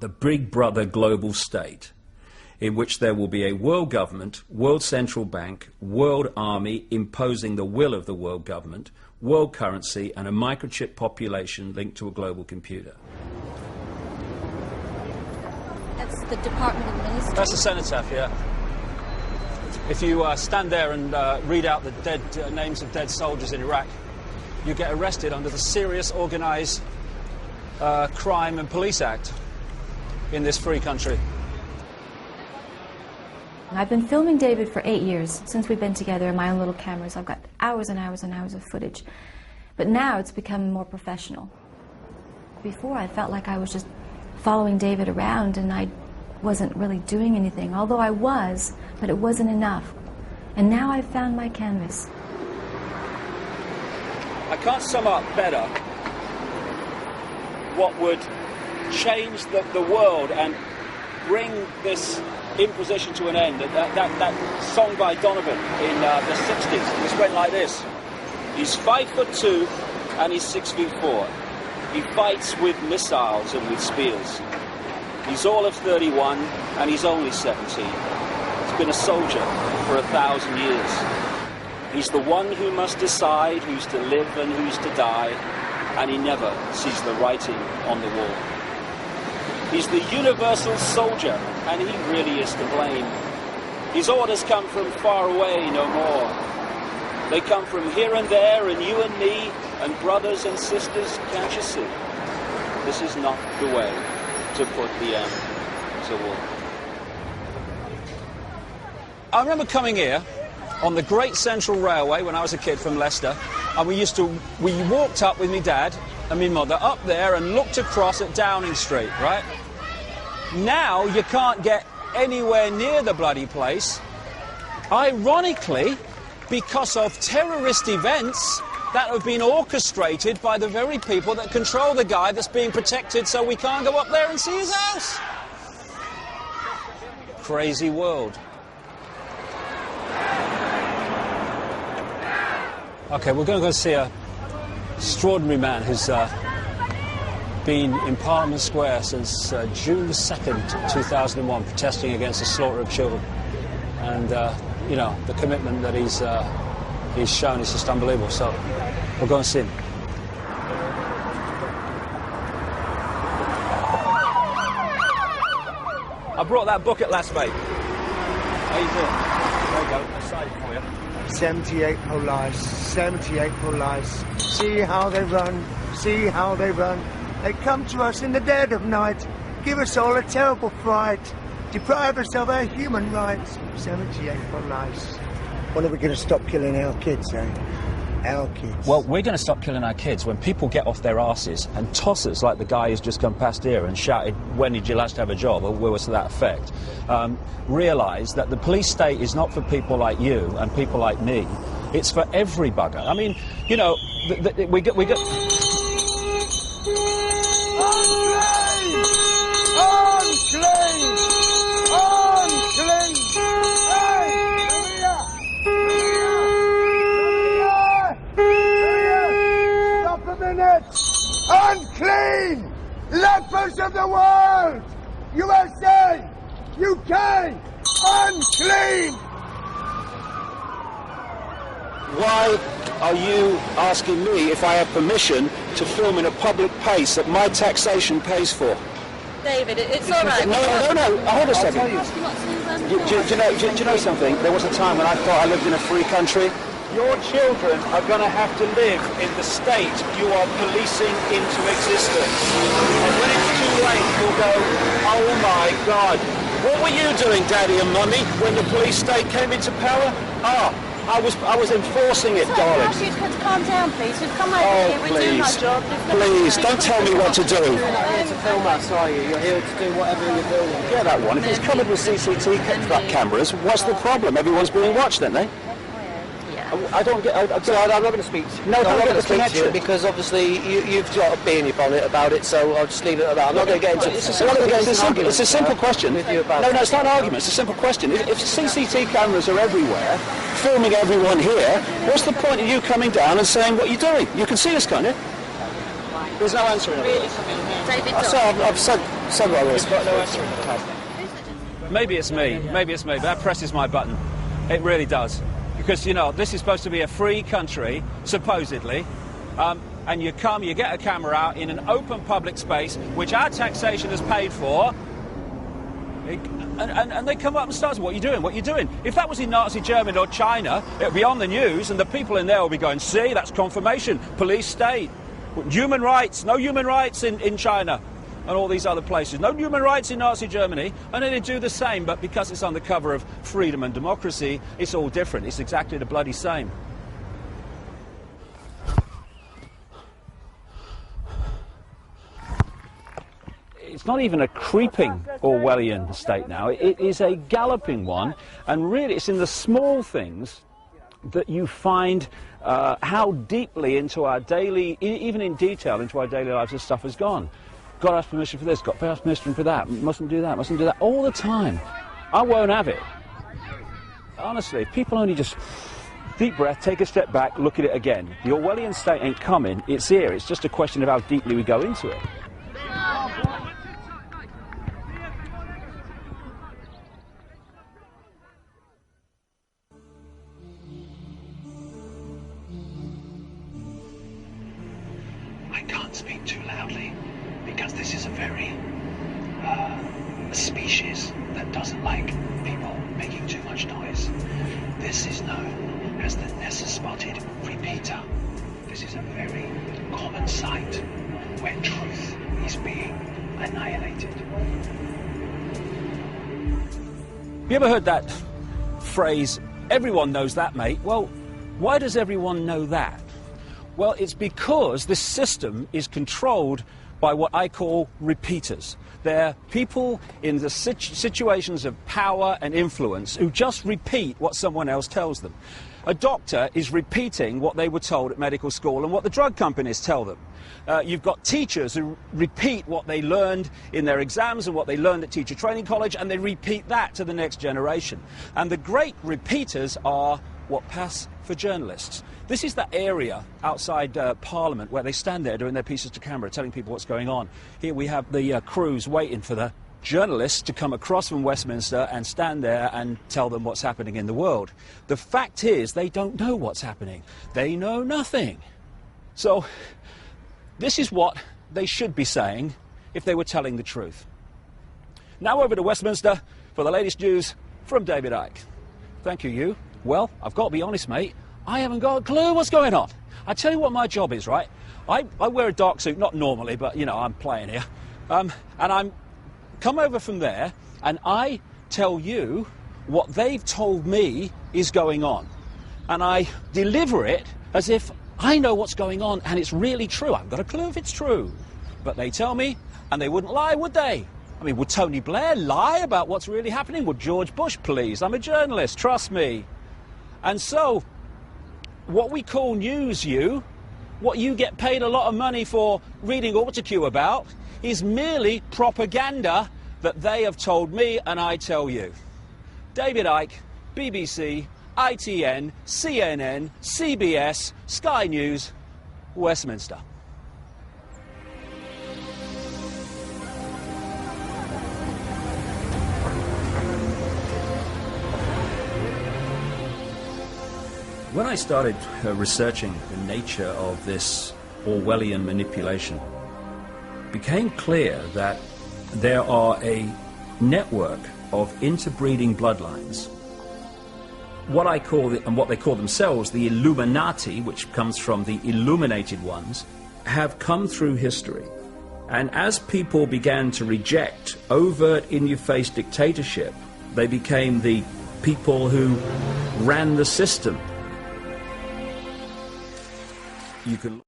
the big brother global state, in which there will be a world government, world central bank, world army imposing the will of the world government, world currency, and a microchip population linked to a global computer. That's the Department of Ministry. That's the cenotaph, yeah. If you stand there and read out the names of dead soldiers in Iraq, you get arrested under the Serious Organised Crime and Police Act in this free country. I've been filming David for 8 years, since we've been together in my own little cameras. I've got hours and hours and hours of footage. But now it's become more professional. Before, I felt like I was just following David around and I wasn't really doing anything, although I was, but it wasn't enough. And now I've found my canvas. I can't sum up better what would change the world and bring this imposition to an end. That song by Donovan in the 60s, which went like this. He's 5'2" and he's 6'4". He fights with missiles and with spears. He's all of 31 and he's only 17. He's been a soldier for 1,000 years. He's the one who must decide who's to live and who's to die, and he never sees the writing on the wall. He's the universal soldier, and he really is to blame. His orders come from far away no more. They come from here and there, and you and me, and brothers and sisters, can't you see? This is not the way to put the end to war. I remember coming here on the Great Central Railway when I was a kid from Leicester, and we walked up with my dad and my mother up there and looked across at Downing Street, right? Now you can't get anywhere near the bloody place, ironically, because of terrorist events that have been orchestrated by the very people that control the guy that's being protected, so we can't go up there and see his house. Crazy world. Okay, we're going to go see an extraordinary man who's been in Parliament Square since June 2nd, 2001, protesting against the slaughter of children. And, you know, the commitment that he's shown is just unbelievable. So we'll go and see him. I brought that bucket last, mate. How you doing? There you go. I signed it for you. 78 police, 78 police. See how they run, see how they run. They come to us in the dead of night, give us all a terrible fright, deprive us of our human rights. 78 police. When are we going to stop killing our kids, eh? Our kids. Well, we're going to stop killing our kids when people get off their arses and toss us like the guy who's just come past here and shouted, "When did you last have a job?" or words to that effect. Realise that the police state is not for people like you and people like me. It's for every bugger. I mean, you know, we get. Unclean! Unclean! Stop a minute! Unclean! Lepers of the world! USA! UK! Unclean! Why are you asking me if I have permission to film in a public place that my taxation pays for? David, it's all right. No, hold a second. Do you know something? There was a time when I thought I lived in a free country. Your children are going to have to live in the state you are policing into existence. And when it's too late, you'll go, oh my God, what were you doing, Daddy and Mummy, when the police state came into power? I was enforcing it, darling. Ask you to calm down, please. We've come over here. We're doing our job. Please, don't tell me what to do. You're not here to film us, are you? You're here to do whatever you're filming. Yeah, that one. If it's covered with CCTV cameras, what's the problem? Everyone's being watched, aren't they? I don't get. I'm not going to speak to you. No, I'm not going to speak to you because obviously you've got a bee in your bonnet about it, so I'll just leave it at that. I'm not going to get into it. It's a simple question. No, it's not an argument. It's a simple question. If CCTV cameras are everywhere, filming everyone here, what's the point of you coming down and saying what you're doing? You can see us, can't you? There's no answer in it. David, I've said So what We've got no answer. Maybe it's me, but that presses my button. It really does. Because, you know, this is supposed to be a free country, supposedly, and you come, you get a camera out in an open public space, which our taxation has paid for, and they come up and start, what are you doing, what are you doing? If that was in Nazi Germany or China, it would be on the news, and the people in there will be going, see, that's confirmation, police state, human rights, no human rights in China. And all these other places. No human rights in Nazi Germany, and then they do the same, but because it's on the cover of freedom and democracy, it's all different. It's exactly the bloody same. It's not even a creeping Orwellian state now, it is a galloping one, and really it's in the small things that you find how deeply into our daily, even in detail, into our daily lives this stuff has gone. Got to ask permission for this, got to ask permission for that, mustn't do that, all the time. I won't have it. Honestly, if people only just deep breath, take a step back, look at it again. The Orwellian state ain't coming, it's here, it's just a question of how deeply we go into it. I can't speak too loudly, because this is a very a species that doesn't like people making too much noise. This is known as the Nessus-spotted repeater. This is a very common sight where truth is being annihilated. You ever heard that phrase, everyone knows that, mate? Well, why does everyone know that? Well, it's because this system is controlled by what I call repeaters. They're people in the situations of power and influence who just repeat what someone else tells them. A doctor is repeating what they were told at medical school and what the drug companies tell them. You've got teachers who repeat what they learned in their exams and what they learned at teacher training college, and they repeat that to the next generation. And the great repeaters are what pass for journalists. This is that area outside Parliament where they stand there doing their pieces to camera, telling people what's going on. Here we have the crews waiting for the journalists to come across from Westminster and stand there and tell them what's happening in the world. The fact is, they don't know what's happening. They know nothing. So, this is what they should be saying if they were telling the truth. Now over to Westminster for the latest news from David Icke. Thank you, you. Well, I've got to be honest, mate, I haven't got a clue what's going on. I tell you what my job is, right? I wear a dark suit, not normally, but, you know, I'm playing here. And I'm come over from there, and I tell you what they've told me is going on. And I deliver it as if I know what's going on, and it's really true. I've got a clue if it's true. But they tell me, and they wouldn't lie, would they? I mean, would Tony Blair lie about what's really happening? Would George Bush, please? I'm a journalist, trust me. And so, what we call news, what you get paid a lot of money for reading Autocue about, is merely propaganda that they have told me and I tell you. David Icke, BBC, ITN, CNN, CBS, Sky News, Westminster. When I started researching the nature of this Orwellian manipulation, it became clear that there are a network of interbreeding bloodlines. What I call and what they call themselves, the Illuminati, which comes from the illuminated ones, have come through history. And as people began to reject overt, in-your-face dictatorship, they became the people who ran the system. You can